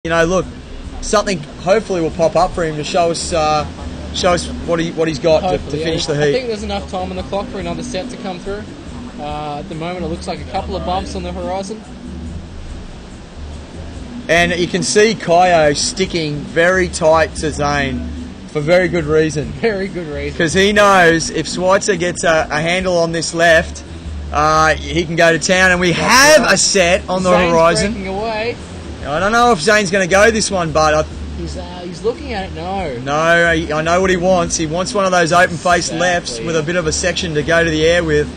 You know, look, something hopefully will pop up for him to show us what he's got to finish the heat. I think there's enough time on the clock for another set to come through. At the moment, it looks like a couple of bumps on the horizon. And you can see Kaio sticking very tight to Zane for very good reason. Very good reason. Because he knows if Schweitzer gets a handle on this left, he can go to town. And we have a set on the horizon. Breaking away. I don't know if Zane's going to go this one, but he's looking at it. No, I know what he wants. He wants one of those open-faced lefts with a bit of a section to go to the air with.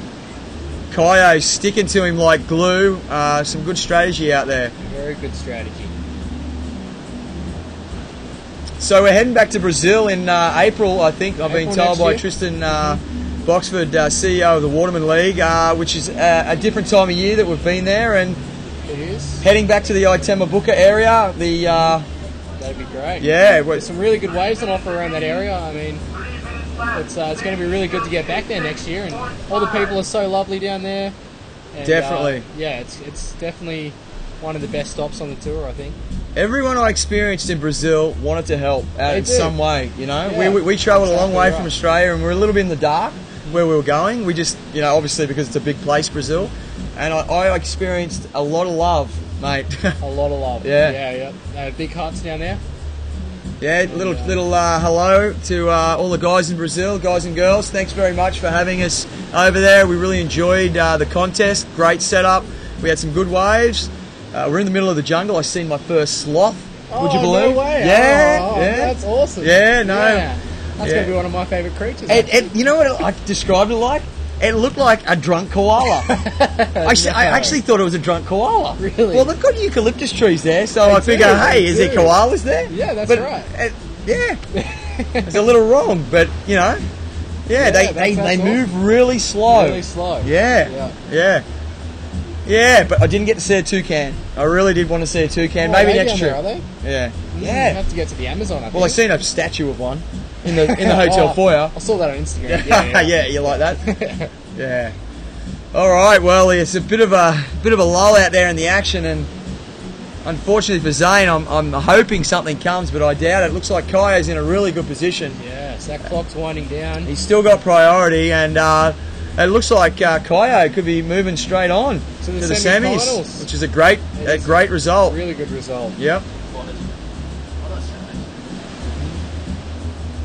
Kaio sticking to him like glue. Some good strategy out there. Very good strategy. So we're heading back to Brazil in April, I think. I've been told by Tristan Boxford, CEO of the Waterman League, which is a different time of year that we've been there. And it is. Heading back to the Itemabuca area. That'd be great. Yeah. There's some really good waves on offer around that area. I mean, it's going to be really good to get back there next year. And all the people are so lovely down there. And, definitely. Yeah, it's definitely one of the best stops on the tour, I think. Everyone I experienced in Brazil wanted to help out in some way, you know. Yeah, we travelled a long way from Australia and we're a little bit in the dark where we were going. We just, you know, obviously because it's a big place, Brazil. And I experienced a lot of love, mate. A lot of love. Yeah. Big huts down there. Yeah, little hello to all the guys in Brazil, guys and girls. Thanks very much for having us over there. We really enjoyed the contest. Great setup. We had some good waves. We're in the middle of the jungle. I seen my first sloth. Would you believe? No way. Yeah, yeah. That's awesome. Yeah, no. Yeah. That's going to be one of my favourite creatures. You know what I described it like? It looked like a drunk koala. I actually thought it was a drunk koala. Really? Well, they've got eucalyptus trees there, so I figure, hey, is there koalas there? Yeah, that's right. Yeah. It's a little wrong, but, you know, they move really slow. Really slow. Yeah, but I didn't get to see a toucan. I really did want to see a toucan. Maybe next trip. Are they? Yeah. You have to get to the Amazon, I think. Well, I seen a statue of one in the hotel foyer. I saw that on Instagram. Yeah, you like that? Yeah. All right. Well, it's a bit of a lull out there in the action, and unfortunately for Zane, I'm hoping something comes, but I doubt it. It looks like Kaio's in a really good position. Yeah, so that clock's winding down. He's still got priority, and it looks like Kaio could be moving straight on to the semis, which is a great result. Really good result. Yep.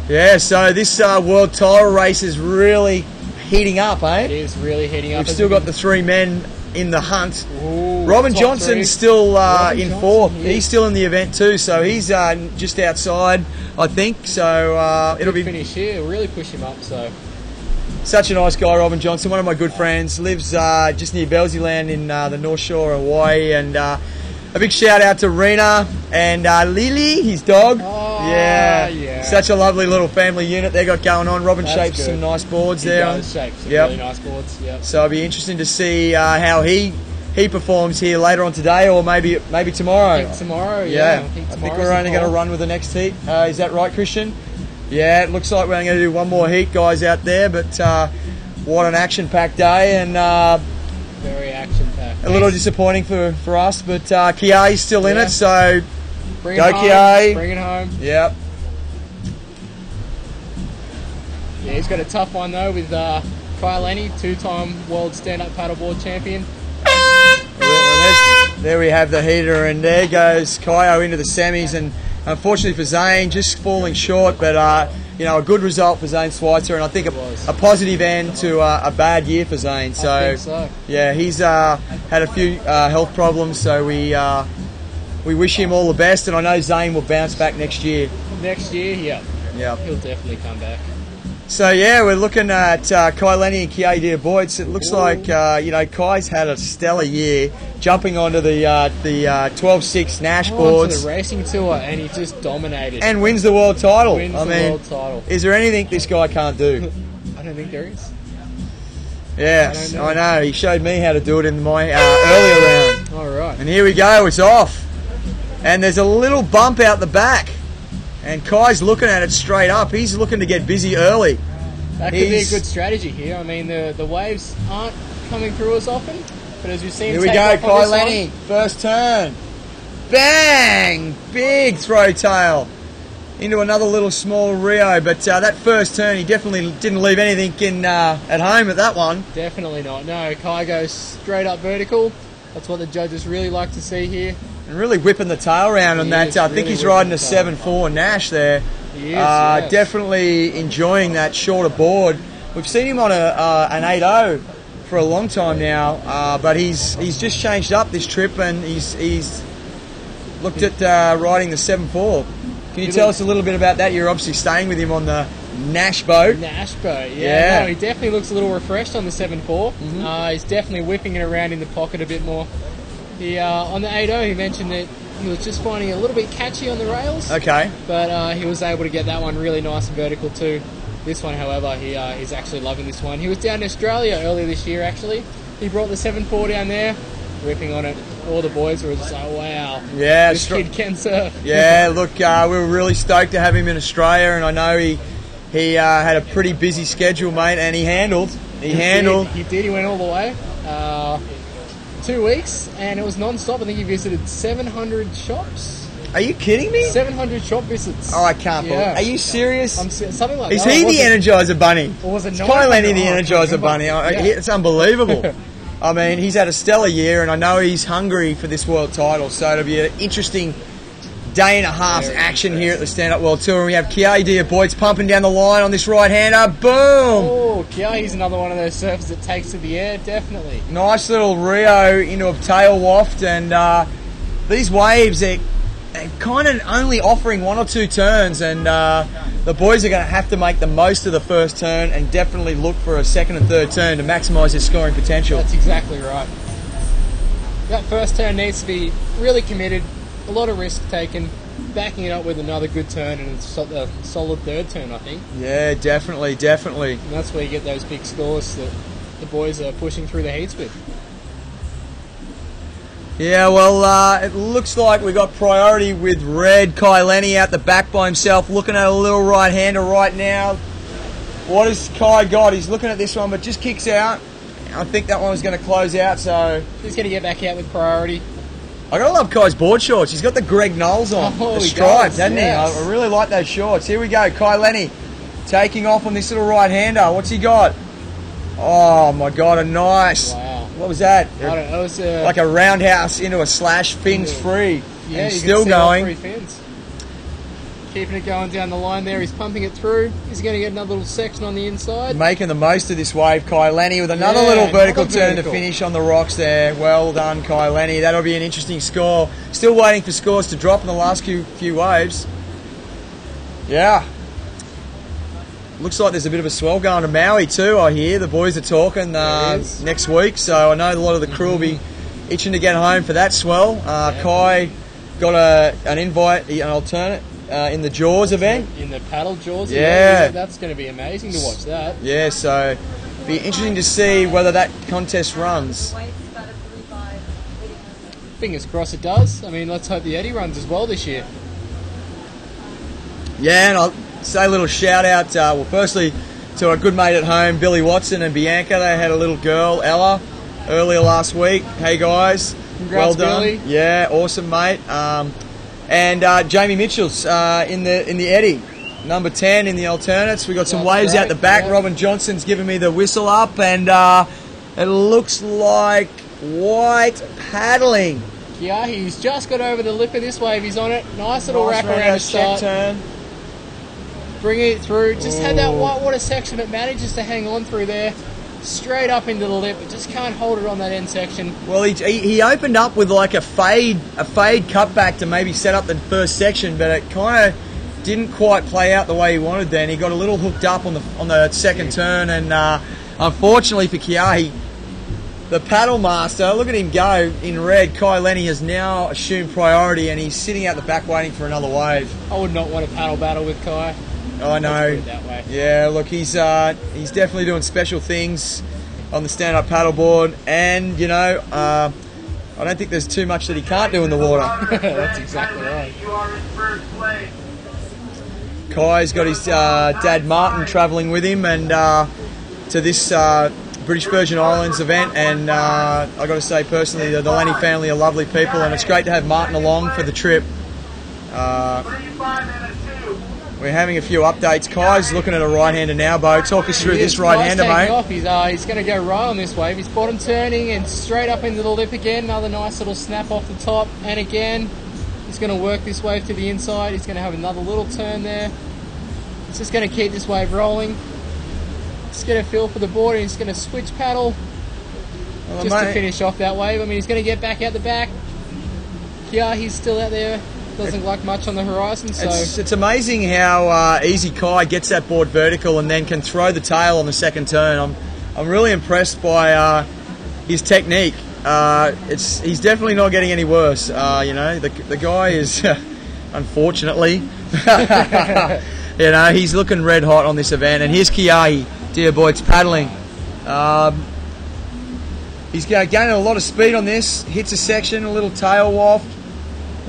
Yeah, so this world title race is really heating up, eh? It is really heating up. We've still got the three men in the hunt. Ooh, Robin Johnson's still in fourth. He's still in the event too, so he's just outside, I think. So it'll be finish here. We'll really push him up. So such a nice guy, Robin Johnson. One of my good friends. Lives just near Belzyland in the North Shore of Hawaii, and a big shout out to Rena and Lily, his dog. Yeah. Such a lovely little family unit they got going on. Robin shapes some nice boards there. He does shape some really nice boards. Yep. So it'll be interesting to see how he performs here later on today, or maybe tomorrow. I think tomorrow. Yeah. I think we're only going to run with the next heat. Is that right, Christian? Yeah, it looks like we're going to do one more heat, guys, out there. But what an action-packed day, and very action-packed. A little disappointing for us, but Kia's still in it, so go Kia. Bring it home. Yep. Yeah, he's got a tough one though with Kyle Lenny, two-time world stand-up paddleboard champion. There we have the heater, and there goes Kaio into the semis, and unfortunately for Zane, just falling short, but you know, a good result for Zane Schweitzer, and I think a positive end to a bad year for Zane. So, I think so. Yeah, he's had a few health problems, so we wish him all the best, and I know Zane will bounce back next year. Next year, yeah, he'll definitely come back. So yeah, we're looking at Kai Lenny and Kia Dear Boyd. It looks like you know, Kai's had a stellar year, jumping onto the 12.6 Nash boards. Onto the racing tour, and he just dominated. And wins the world title. World title. Is there anything this guy can't do? I don't think there is. Yes, I know. He showed me how to do it in my earlier round. All right. And here we go. It's off. And there's a little bump out the back. And Kai's looking at it straight up. He's looking to get busy early. That could be a good strategy here. I mean, the waves aren't coming through as often, but as you've seen, here we go, Kai Lenny, first turn. Bang! Big throw tail into another little small Rio, but that first turn he definitely didn't leave anything at home at that one. Definitely not. No, Kai goes straight up vertical. That's what the judges really like to see here. And really whipping the tail around on that. I think he's riding a 7.4 Nash there. He is, yes. Definitely enjoying that shorter board. We've seen him on an 8.0 for a long time now, but he's just changed up this trip, and he's looked at riding the 7.4. Can you tell us a little bit about that? You're obviously staying with him on the Nash boat. Nash boat, yeah. No, he definitely looks a little refreshed on the 7.4. He's definitely whipping it around in the pocket a bit more. On the 8.0, he mentioned that he was just finding it a little bit catchy on the rails. Okay. But he was able to get that one really nice and vertical too. This one, however, he's actually loving this one. He was down in Australia earlier this year, actually. He brought the 7.4 down there, ripping on it. All the boys were just like, wow, yeah, this kid can surf. Yeah, look, we were really stoked to have him in Australia, and I know he had a pretty busy schedule, mate, and he handled. He did. He went all the way. 2 weeks, and it was non-stop. I think he visited 700 shops. Are you kidding me? 700 shop visits. Oh, I can't believe it. Are you serious? Something like Is that. he the Energizer Bunny? Or was it Is Kai Lenny the Energizer Bunny? Yeah. It's unbelievable. I mean, he's had a stellar year, and I know he's hungry for this world title, so it'll be an interesting day and a half's action here at the Stand-Up World Tour. And we have Kiahi Boyd's pumping down the line on this right-hander. Boom! Oh, Kiahi's another one of those surfers that takes to the air, definitely. Nice little Rio into a tail waft, and these waves, they're kind of only offering 1 or 2 turns, and the boys are going to have to make the most of the first turn and definitely look for a second and third turn to maximise their scoring potential. That's exactly right. That first turn needs to be really committed, a lot of risk taken, backing it up with another good turn and a solid third turn, I think. Yeah, definitely. And that's where you get those big scores that the boys are pushing through the heats with. Yeah, well, it looks like we got priority with Red. Kai Lenny out the back by himself, looking at a little right-hander right now. What has Kai got? He's looking at this one, but just kicks out. I think that one was going to close out, so... He's going to get back out with priority. I gotta love Kai's board shorts. He's got the Greg Knowles on, the stripes, hasn't he? I really like those shorts. Here we go, Kai Lenny taking off on this little right-hander. What's he got? Oh my God, a nice... Wow. What was that? I don't know. It was like a roundhouse into a slash, fins free. Yeah, and you still can see going. all 3 fins. Keeping it going down the line there. He's pumping it through. He's going to get another little section on the inside. Making the most of this wave, Kai Lenny, with another little vertical turn to finish on the rocks there. Well done, Kai Lenny. That'll be an interesting score. Still waiting for scores to drop in the last few waves. Yeah. Looks like there's a bit of a swell going to Maui too, I hear. The boys are talking next week, so I know a lot of the crew will be itching to get home for that swell. Kai got an invite, an alternate, in the Jaws event. In the paddle Jaws event? Yeah. That's going to be amazing to watch that. Yeah, so be interesting to see whether that contest runs. Fingers crossed it does. I mean, let's hope the Eddie runs as well this year. Yeah, and I'll say a little shout out, well, firstly to our good mate at home, Billy Watson and Bianca. They had a little girl, Ella, earlier last week. Hey guys, congrats, well done. Billy. Yeah, awesome, mate. And Jamie Mitchell's in the Eddie, number 10 in the alternates. We got some waves out the back. Yeah. Robin Johnson's giving me the whistle up, and it looks like white paddling. Yeah, he's just got over the lip of this wave. He's on it. Nice little wrap around the start. Turn. Bringing it through. Just had that white water section. It manages to hang on through there. Straight up into the lip. It just can't hold it on that end section. Well, he opened up with like a fade cutback to maybe set up the first section, but it kind of didn't quite play out the way he wanted then. He got a little hooked up on the second turn, and unfortunately for Kiahi, the paddle master, look at him go in red. Kai Lenny has now assumed priority, and he's sitting out the back waiting for another wave. I would not want a paddle battle with Kai. I know. Let's put it that way. Yeah, look, he's definitely doing special things on the stand-up paddleboard, and you know, I don't think there's too much that he can't do in the water. That's exactly right. Kai's got his dad Martin travelling with him, and to this British Virgin Islands event, and I got to say personally, the Lenny family are lovely people, and it's great to have Martin along for the trip. We're having a few updates. Kai's looking at a right-hander now, Bo. Talk us through this right-hander, mate. Off. He's going to go right on this wave. He's bottom turning and straight up into the lip again. Another nice little snap off the top. And again, he's going to work this wave to the inside. He's going to have another little turn there. He's just going to keep this wave rolling. Just get a feel for the board, and he's going to switch paddle to finish off that wave. I mean, he's going to get back out the back. Yeah, he's still out there. Doesn't look like much on the horizon. So it's amazing how easy Kai gets that board vertical and then can throw the tail on the second turn. I'm really impressed by his technique. He's definitely not getting any worse. You know, the guy is unfortunately, you know, he's looking red hot on this event. And here's Kiahi, dear boy, it's paddling. He's gaining a lot of speed on this. Hits a section, a little tail waft.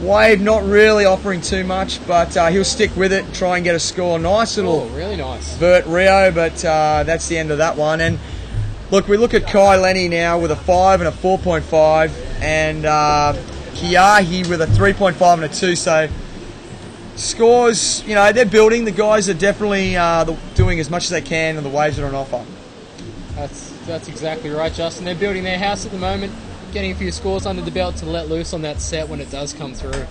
Wave not really offering too much, but he'll stick with it and try and get a score. Nice little really nice vert Rio, but that's the end of that one. And look, we look at Kai Lenny now with a 5 and a 4.5, and Kiahi with a 3.5 and a 2. So scores, you know, they're building. The guys are definitely doing as much as they can, and the waves are on offer. That's exactly right, Justin. They're building their house at the moment, getting a few scores under the belt to let loose on that set when it does come through.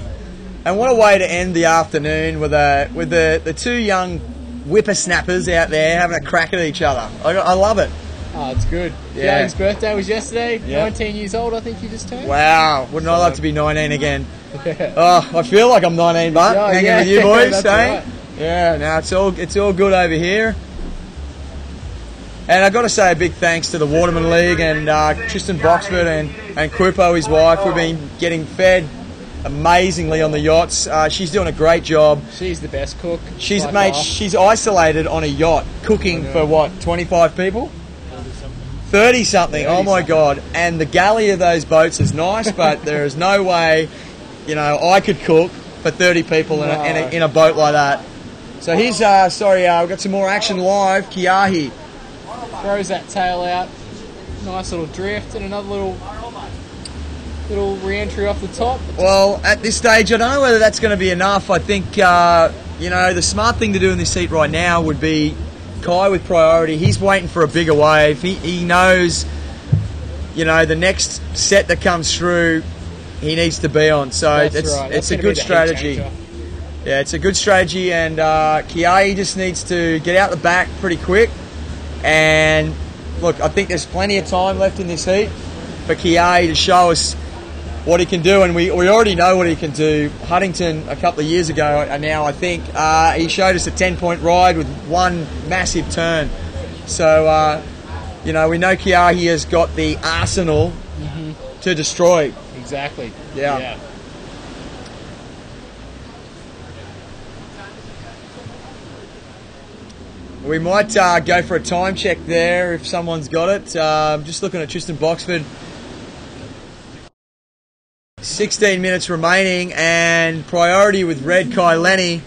And what a way to end the afternoon with the two young whippersnappers out there having a crack at each other. I love it. Oh, it's good. Yeah. James' birthday was yesterday. Yeah. 19 years old, I think he just turned. Wow. Wouldn't I love to be 19 again? Oh, I feel like I'm 19, but hanging with you boys, that's eh? right. Yeah, no, it's all good over here. And I've got to say a big thanks to the Waterman League and Tristan Boxford and Quipo, his wife. We've been getting fed amazingly on the yachts. She's doing a great job. She's the best cook. She's isolated on a yacht, cooking for what, 25 people? 30 something. Oh my God. And the galley of those boats is nice, but there is no way, you know, I could cook for 30 people in a boat like that. So here's, we've got some more action live. Kiahi throws that tail out, nice little drift, and another little re-entry off the top. Well, at this stage, I don't know whether that's going to be enough. I think, you know, the smart thing to do in this heat right now would be Kai with priority. He's waiting for a bigger wave. He knows, you know, the next set that comes through, he needs to be on. So it's a good strategy. Yeah, it's a good strategy, and Kiahi just needs to get out the back pretty quick. And look, I think there's plenty of time left in this heat for Kiahi to show us what he can do, and we already know what he can do. Huntington a couple of years ago now, I think, he showed us a 10-point ride with one massive turn. So, you know, we know Kiahi has got the arsenal to destroy. Exactly. Yeah. We might go for a time check there if someone's got it. Just looking at Tristan Boxford. 16 minutes remaining, and priority with red Kai Lenny.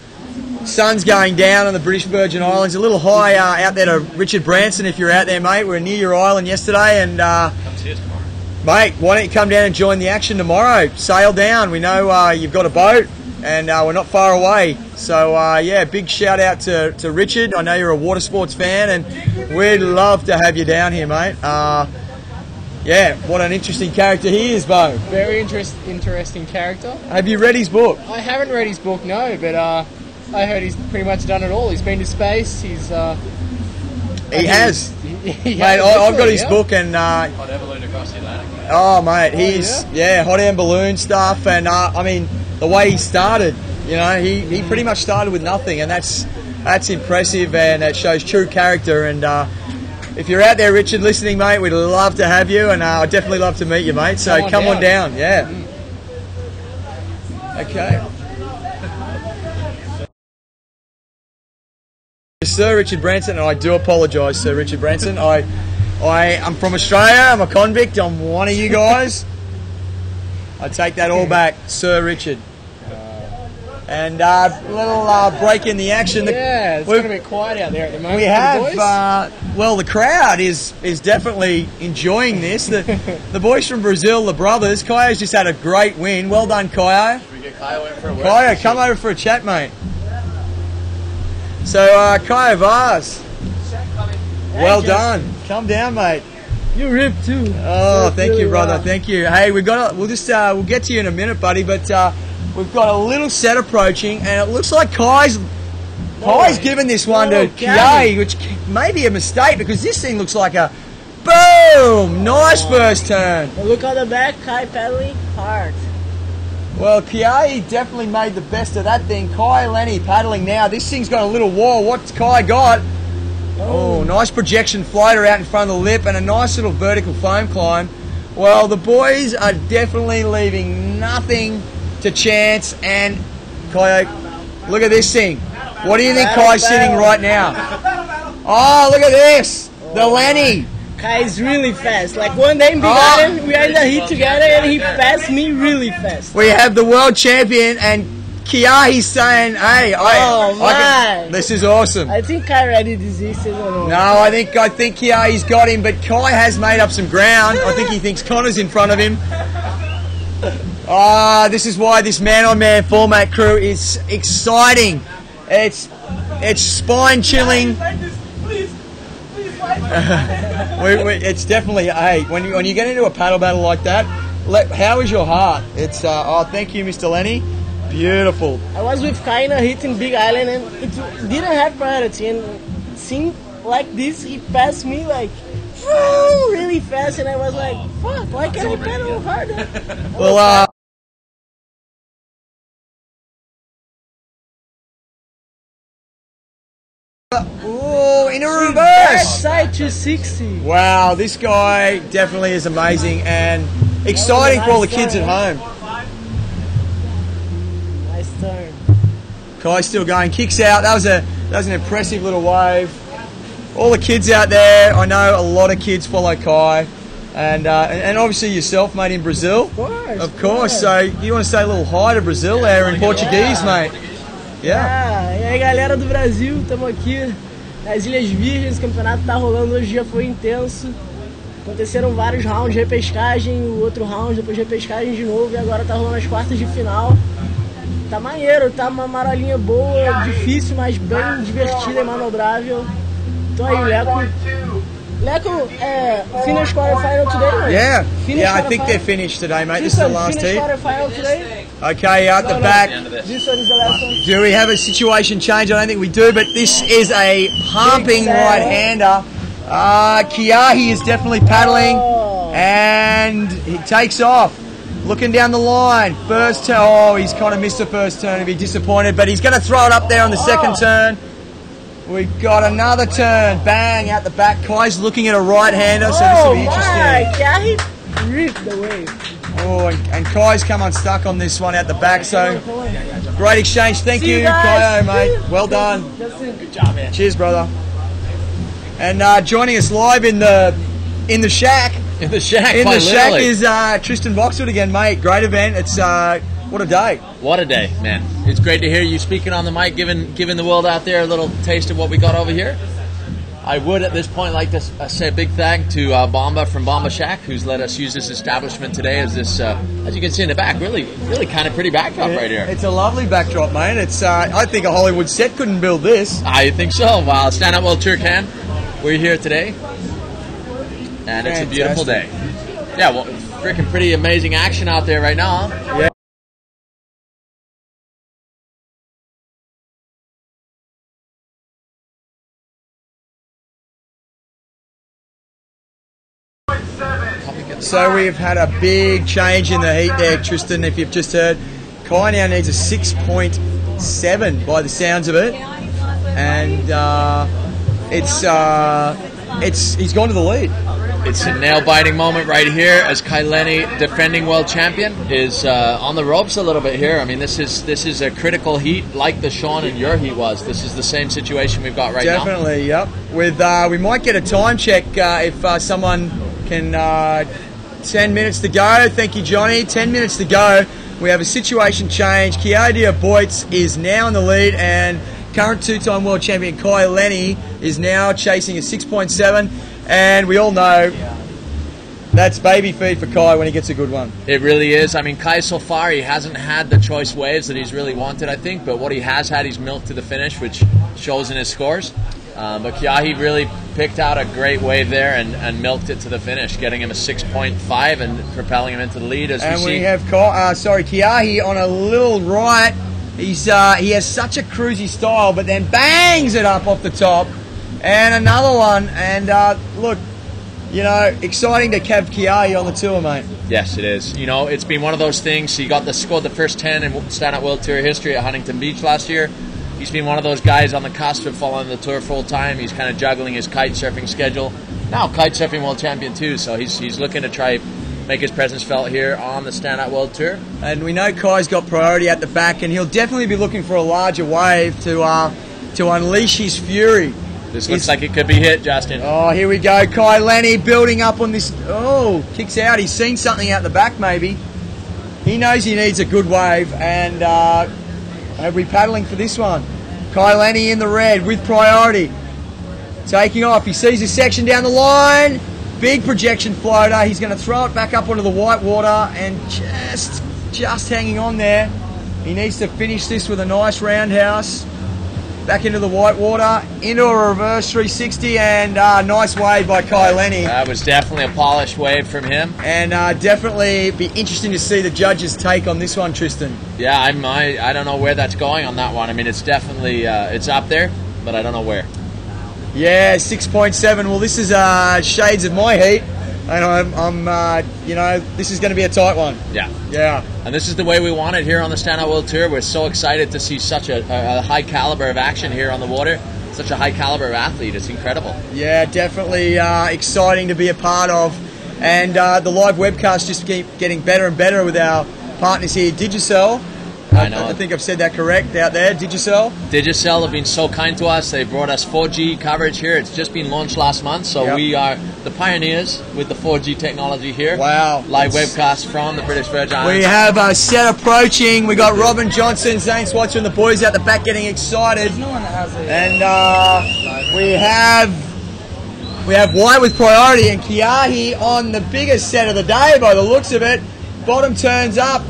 Sun's going down on the British Virgin Islands. A little high out there to Richard Branson if you're out there, mate. We were near your island yesterday, and mate, why don't you come down and join the action tomorrow? Sail down. We know you've got a boat, and we're not far away. So, yeah, big shout out to Richard. I know you're a water sports fan, and we'd love to have you down here, mate. Yeah, what an interesting character he is, Bo. Very interesting character. Have you read his book? I haven't read his book, no, but I heard he's pretty much done it all. He's been to space. He has. Mate, I've got his book, and Hot air balloon across the Atlantic. Oh, mate, he's hot air balloon stuff, and I mean the way he started. You know, he pretty much started with nothing, and that's impressive, and it shows true character. And if you're out there, Richard, listening, mate, we'd love to have you, and I'd definitely love to meet you, mate. So come on down. Yeah. Okay. Sir Richard Branson, and I do apologise, Sir Richard Branson. I'm from Australia. I'm a convict. I'm one of you guys. I take that all back, Sir Richard. And a little break in the action. Yeah, it's going to be quiet out there at the moment. We have well, the crowd is definitely enjoying this. The boys from Brazil, the brothers, Kaio's just had a great win. Well done, Kaio. Should we get Kaio in for a word? Kaio, come over for a chat, mate. So, Kaio Vaz, well done. Come down, mate. You ripped too. Oh, thank really you, brother. well. Thank you. Hey, we'll get to you in a minute, buddy. But we've got a little set approaching, and it looks like Kai's given this one to Kiai, which may be a mistake because this thing looks like a boom. Nice first turn. But look on the back, Kai pedaling hard. Well, Kiai definitely made the best of that thing. Kai Lenny paddling now. This thing's got a little wall. What's Kai got? Oh, nice projection floater out in front of the lip and a nice little vertical foam climb. Well, the boys are definitely leaving nothing to chance. And Kai, look at this thing. What do you think Kai's sitting right now? Oh, look at this. The Lenny. Kai is really fast. Like one day in Big Island, we are in the heat together and he passed me really fast. We have the world champion and Kiahi's saying, hey, this is awesome. I think Kai already desisted. No, I think Kiahi's got him, but Kai has made up some ground. I think he thinks Connor's in front of him. This is why this man-on-man format crew is exciting. It's spine-chilling. It's definitely, hey, when you get into a paddle battle like that, how is your heart? It's thank you, Mr. Lenny. Beautiful. I was with Kai in a hit in Big Island and it didn't have priority, and it seemed like this, he passed me like really fast, and I was like, fuck, why can't I paddle harder? Well, in a reverse. Backside 260. Wow, this guy definitely is amazing and exciting for all the kids at home. Nice turn. Kai's still going, kicks out. That was an impressive little wave. All the kids out there, I know a lot of kids follow Kai, and obviously yourself, mate, in Brazil. Of course. So you want to say a little hi to Brazil there in Portuguese, mate? Yeah. E aí, galera do Brasil, estamos aqui nas Ilhas Virgens. O campeonato tá rolando hoje, já foi intenso. Aconteceram vários rounds de repescagem, o outro round, depois de repescagem de novo, e agora tá rolando as quartas de final. Tá maneiro, tá uma marolinha boa, difícil, mas bem divertida e manobrável. Então aí, Leco, finish quarterfinal today? Yeah, I think they're finished today, mate. This is the last heat. Quarterfinal today? Okay, out the back. This one is the last one. Do we have a situation change? I don't think we do, but this is a pumping right-hander. Kiahi is definitely paddling, and he takes off. Looking down the line. First turn. Oh, he's kind of missed the first turn. He'll be disappointed, but he's going to throw it up there on the second turn. We've got another turn. Bang, out the back. Kai's looking at a right-hander, so this will be interesting. Kiahi ripped the wave. Oh, and Kai's come unstuck on this one out the back, so great exchange. Thank you, guys. Kaio, mate. Well done. Good job, man. Cheers, brother. And joining us live in the shack. In the shack, In the shack is Tristan Boxwood again, mate. Great event. It's what a day. What a day, man. It's great to hear you speaking on the mic, giving the world out there a little taste of what we got over here. I would at this point like to say a big thank to Bomba from Bomba Shack, who's let us use this establishment today as this, as you can see in the back, really kind of pretty backdrop right here. It's a lovely backdrop, mate. It's I think a Hollywood set couldn't build this. I think so. Wow, Standup World Tour can. We're here today, and it's a beautiful day. Yeah, well, freaking pretty amazing action out there right now. Huh? Yeah. So we've had a big change in the heat there, Tristan, if you've just heard. Kai now needs a 6.7 by the sounds of it. And he's gone to the lead. It's a nail-biting moment right here as Kai Lenny, defending world champion, is on the ropes a little bit here. I mean, this is a critical heat like the Sean and your heat was. This is the same situation we've got right now. Definitely, yep. With we might get a time check if someone can. 10 minutes to go. Thank you, Johnny. 10 minutes to go. We have a situation change. Kiadia Boytz is now in the lead, and current two-time world champion Kai Lenny is now chasing a 6.7, and we all know that's baby feed for Kai when he gets a good one. It really is. I mean, Kai so far, he hasn't had the choice waves that he's really wanted, I think, but what he has had, he's milked to the finish, which shows in his scores. But Kiahi really picked out a great wave there and milked it to the finish, getting him a 6.5 and propelling him into the lead, as we see. And we have Kiahi on a little right. He has such a cruisy style, but then bangs it up off the top. And another one, and look, you know, exciting to have Kiahi on the tour, mate. Yes, it is. You know, it's been one of those things. He scored the first 10 in Standup World Tour history at Huntington Beach last year. He's been one of those guys on the cusp of following the tour full time. He's kind of juggling his kite surfing schedule. Now kite surfing world champion too, so he's looking to try make his presence felt here on the Standup World Tour. And we know Kai's got priority at the back, and he'll definitely be looking for a larger wave to unleash his fury. This looks like it could be hit, Justin. Oh, here we go. Kai Lenny building up on this. Oh, kicks out. He's seen something out the back, maybe. He knows he needs a good wave, and he'll be paddling for this one. Kai Lenny in the red with priority. Taking off. He sees his section down the line. Big projection floater. He's going to throw it back up onto the white water, and just hanging on there. He needs to finish this with a nice roundhouse. Back into the white water, into a reverse 360, and nice wave by Kai Lenny. That was definitely a polished wave from him. And definitely be interesting to see the judges' take on this one, Tristan. Yeah, I don't know where that's going on that one. I mean, it's definitely it's up there, but I don't know where. Yeah, 6.7. Well, this is shades of my heat, and I'm you know, this is going to be a tight one. Yeah. Yeah. And this is the way we want it here on the Standup World Tour. We're so excited to see such a high caliber of action here on the water. Such a high caliber of athlete. It's incredible. Yeah, definitely exciting to be a part of. And the live webcast just keep getting better and better with our partners here, Digicel. I know. I think I've said that correct out there, Digicel. Digicel have been so kind to us. They brought us 4G coverage here. It's just been launched last month, so we are the pioneers with the 4G technology here. Wow. Live webcast from the British Virgin Islands. We have a set approaching. We got Robin Johnson, Zane Swatcher, and the boys out the back getting excited. There's no one that has it. And we have White with priority and Kiahi on the biggest set of the day by the looks of it. Bottom turns up.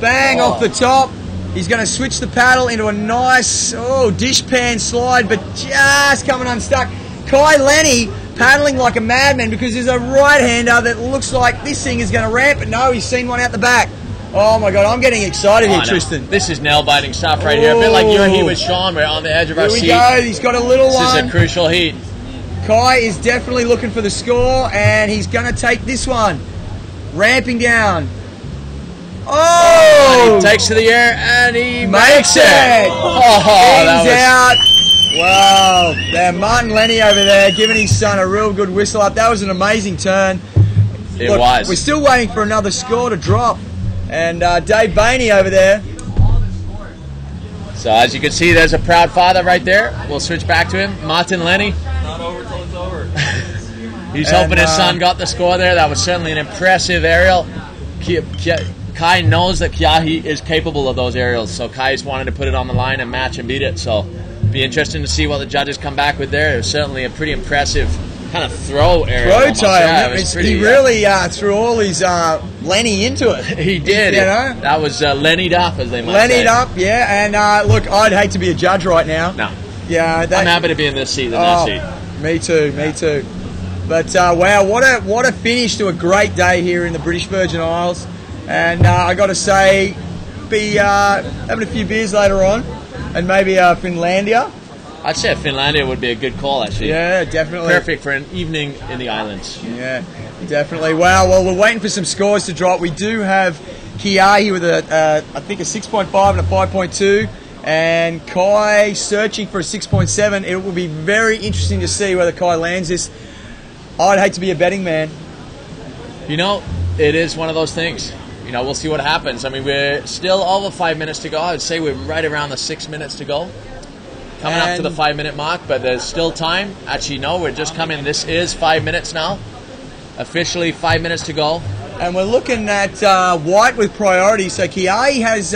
Bang off the top. He's going to switch the paddle into a nice dish pan slide, but just coming unstuck. Kai Lenny paddling like a madman because there's a right-hander that looks like this thing is going to ramp, but no, he's seen one out the back. Oh my God, I'm getting excited here, Tristan. This is nail-biting stuff right here. A bit like you're here with Sean. We're on the edge of our seat. Here we go. He's got a little one. This is a crucial heat. Kai is definitely looking for the score, and he's going to take this one. Ramping down. Oh! And he takes to the air and he makes it. Oh, that was out. Wow. There, Martin Lenny over there giving his son a real good whistle up. That was an amazing turn. It was. We're still waiting for another score to drop. And Dave Bainey over there. So as you can see, there's a proud father right there. We'll switch back to him. Martin Lenny. Not over till it's over. He's hoping his son got the score there. That was certainly an impressive aerial. Kai knows that Kiahi is capable of those aerials, so Kai's wanted to put it on the line and match and beat it. So be interesting to see what the judges come back with there. It was certainly a pretty impressive kind of throw aerial. Throw tail. He really threw all his Lenny into it. He did. You know? That was Lenny'd up, as they might say. Lenny'd up, yeah. And look, I'd hate to be a judge right now. No. Yeah. I'm happy to be in this seat than that seat. Me too. But wow, what a finish to a great day here in the British Virgin Isles. And I got to say, be having a few beers later on, and maybe Finlandia. I'd say Finlandia would be a good call, actually. Yeah, definitely. Perfect for an evening in the islands. Yeah, definitely. Wow. Well, we're waiting for some scores to drop. We do have Kiahi with I think a 6.5 and a 5.2, and Kai searching for a 6.7. It will be very interesting to see whether Kai lands this. I'd hate to be a betting man. You know, it is one of those things. You know, we'll see what happens. I mean, we're still over 5 minutes to go. I'd say we're right around the 6 minutes to go. Coming up to the 5 minute mark, but there's still time. Actually, no, we're just coming. This is 5 minutes now. Officially 5 minutes to go. And we're looking at White with priority. So Kiahi has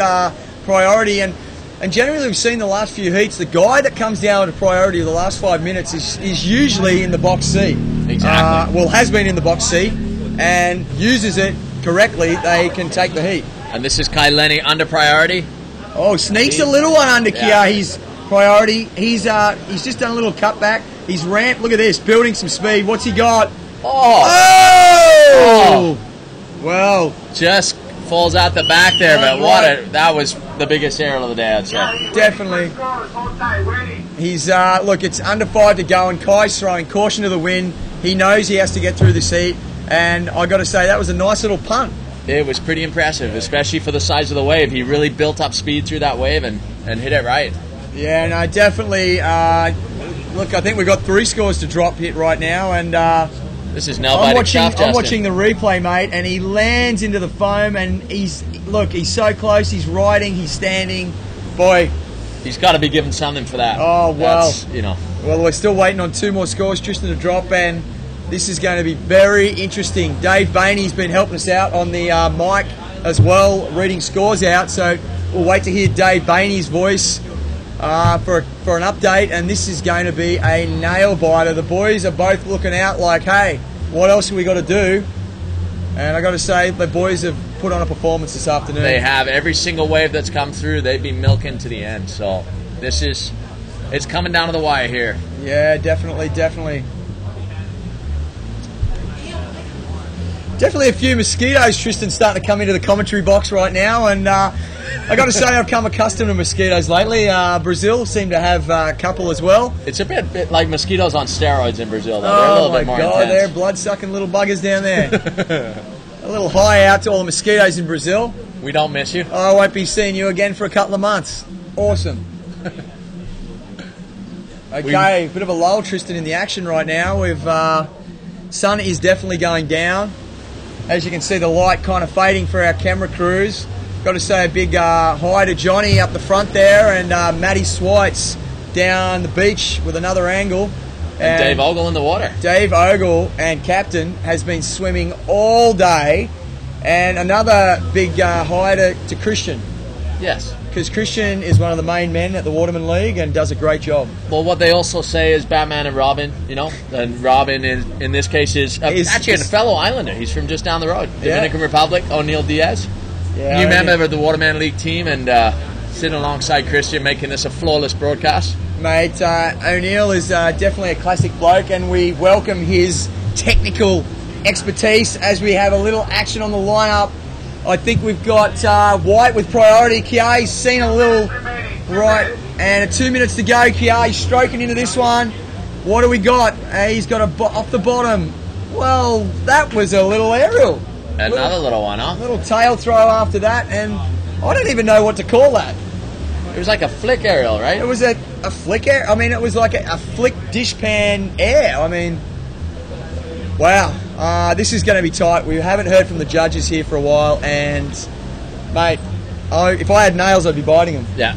priority, and And generally, we've seen the last few heats, the guy that comes down to priority the last 5 minutes is usually in the box C. Exactly. Well, has been in the box C and uses it correctly, they can take the heat. And this is Kai Lenny under priority. Oh, sneaks a little one under Yeah. Kia. He's priority. He's just done a little cutback. He's ramped. Look at this, building some speed. What's he got? Oh! Well, Just falls out the back there, but that was the biggest error of the day, I'd say. definitely. He's look, it's under 5 to go, and Kai's throwing caution to the wind. He knows he has to get through this heat, and I got to say that was a nice little punt. It was pretty impressive, especially for the size of the wave. He really built up speed through that wave and hit it right. Yeah, no, definitely. Look, I think we've got 3 scores to drop hit right now, and This is nail biting stuff, Justin. I'm watching the replay, mate, and he lands into the foam, and he's so close. He's riding, he's standing. Boy, He's got to be given something for that. Oh, well. That's, you know. well, we're still waiting on 2 more scores, Tristan, to drop, and this is going to be very interesting. Dave Bainey's been helping us out on the mic as well, reading scores out, so we'll wait to hear Dave Bainey's voice for an update, and this is going to be a nail biter. The boys are both looking out like, hey, what else have we got to do? And I got to say, the boys have put on a performance this afternoon. They have. Every single wave that's come through, they've been milking to the end. So it's coming down to the wire here. Yeah, definitely. Definitely a few mosquitoes, Tristan, starting to come into the commentary box right now, and I got to say I've come accustomed to mosquitoes lately. Brazil seem to have a couple as well. It's a bit like mosquitoes on steroids in Brazil, though. They're a Oh little my bit more God, intense. they're blood-sucking little buggers down there. A little hi out to all the mosquitoes in Brazil. We don't miss you. I won't be seeing you again for a couple of months. Awesome. Okay, bit of a lull, Tristan, in the action right now. Sun is definitely going down. As you can see, the light kind of fading for our camera crews. Got to say a big hi to Johnny up the front there, and Matty Swites down the beach with another angle. And Dave Ogle in the water. Dave Ogle and Captain has been swimming all day. And another big hi to Christian, Yes. because Christian is one of the main men at the Waterman League and does a great job. Well, what they also say is Batman and Robin, you know, and Robin in this case is actually a fellow Islander. He's from just down the road, Dominican Republic. O'Neill Diaz, Yeah, new member of the Waterman League team, and sitting alongside Christian, making this a flawless broadcast. Mate, O'Neill is definitely a classic bloke, and we welcome his technical expertise as we have a little action on the lineup. I think we've got White with priority. Kia's seen a little right, and 2 minutes to go. Kia's stroking into this one. What do we got? He's got off the bottom. Well, that was a little aerial. Another little one, huh? Little tail throw after that, and I don't even know what to call that. It was like a flick aerial, right? It was a flick air. I mean, it was like a flick dishpan air. I mean, wow. This is going to be tight. We haven't heard from the judges here for a while, and mate, if I had nails, I'd be biting them. Yeah,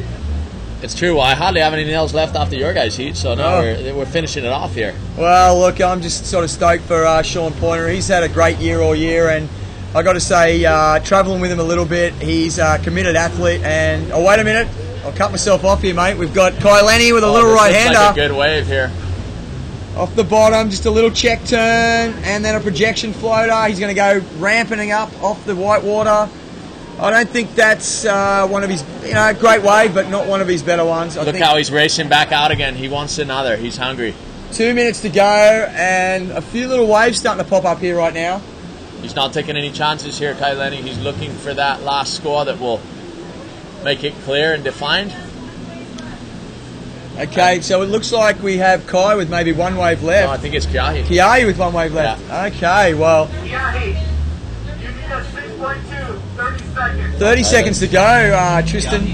it's true. I hardly have any nails left after your guys' heat, so now Oh. we're finishing it off here. Well, look, I'm just sort of stoked for Sean Pointer. He's had a great year all year, and I got to say, travelling with him a little bit, he's a committed athlete. And oh, wait a minute, I'll cut myself off here, mate. We've got Kai Lenny with a little This looks right-hander. like a good wave here. Off the bottom, just a little check turn, and then a projection floater. He's going to go ramping up off the white water. I don't think that's one of his, great wave, but not one of his better ones. I Look think how he's racing back out again. He wants another. He's hungry. 2 minutes to go, and a few little waves starting to pop up here right now. He's not taking any chances here, Kai Lenny. He's looking for that last score that will make it clear and defined. Okay, so it looks like we have Kai with maybe one wave left. No, I think it's Kiahi. Kiahi with one wave left. Yeah. Okay, well, Kiahi, you need a 6.2, 30 seconds. 30 seconds to go, Tristan.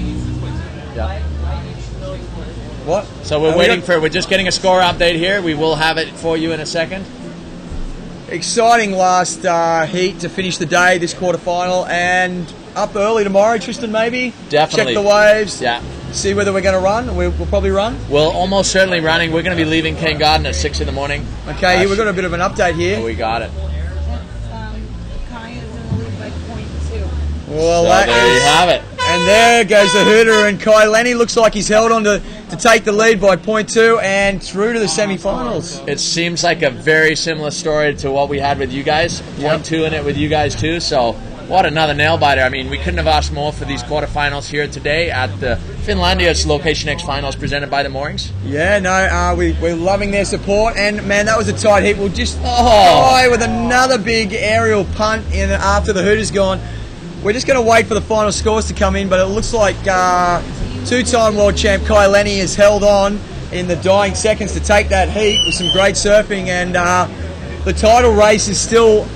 Yeah. What? So we're just getting a score update here. We will have it for you in a second. Exciting last heat to finish the day, this quarterfinal, and up early tomorrow, Tristan, maybe? Definitely. Check the waves. Yeah. See whether we're going to run. We'll probably run. We're almost certainly running. We're going to be leaving Cane Garden at 6 in the morning. Okay, here we've got a bit of an update here. We got it. Kai is in the lead by 0.2. Well, So that there you is have it. And there goes the hooter, and Kai Lenny looks like he's held on to take the lead by 0.2 and through to the semi-finals. It seems like a very similar story to what we had with you guys. 0.2 in it with you guys too. So what another nail-biter. I mean, we couldn't have asked more for these quarterfinals here today at the Finlandia's Location X Finals presented by the Moorings. Yeah, no, we're loving their support, and man, that was a tight hit. We'll just try with another big aerial punt in after the hooter's gone. We're just going to wait for the final scores to come in, but it looks like two-time world champ Kai Lenny has held on in the dying seconds to take that heat with some great surfing, and the title race is still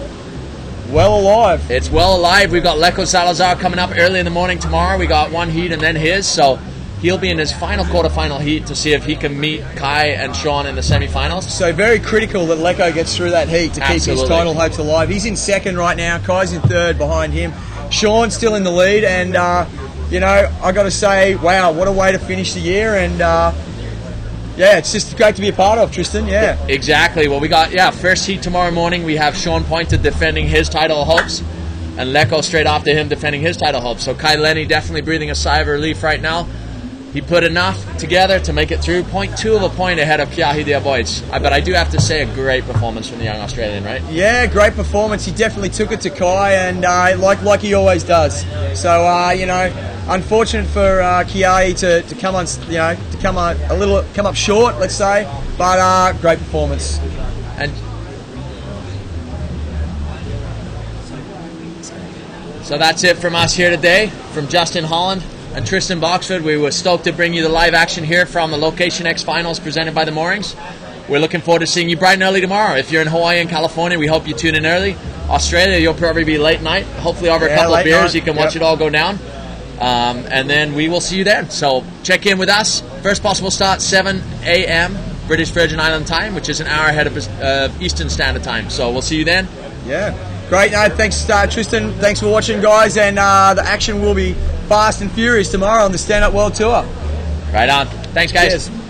well alive. It's well alive. We've got Leko Salazar coming up early in the morning tomorrow. We got one heat and then his, so he'll be in his final quarterfinal heat to see if he can meet Kai and Sean in the semifinals. So very critical that Leko gets through that heat to keep his title hopes alive. He's in second right now. Kai's in third behind him. Sean's still in the lead, and you know, I got to say, wow, what a way to finish the year, and yeah, it's just great to be a part of, Tristan. Yeah, exactly. Well, we got first heat tomorrow morning. We have Sean Pointed defending his title hopes, and Leko straight after him defending his title hopes. So Kai Lenny definitely breathing a sigh of relief right now. He put enough together to make it through. 0.2 of a point ahead of Kiahi Diaboids. But I do have to say, a great performance from the young Australian, right? Yeah, great performance. He definitely took it to Kai, and like he always does. So you know, unfortunate for Kiahi to come on, you know, to come up short, let's say. But great performance. And so that's it from us here today, from Justin Holland and Tristan Boxford. We were stoked to bring you the live action here from the Location X Finals presented by the Moorings. We're looking forward to seeing you bright and early tomorrow. If you're in Hawaii and California, we hope you tune in early. Australia, you'll probably be late night. Hopefully over a couple of beers, night. You can watch it all go down. And then we will see you there. So check in with us. First possible start, 7 a.m. British Virgin Island time, which is an hour ahead of Eastern Standard Time. So we'll see you then. Yeah. Great. Thanks, Tristan. Thanks for watching, guys. And the action will be fast and furious tomorrow on the Stand Up World Tour. Right on. Thanks, guys. Cheers.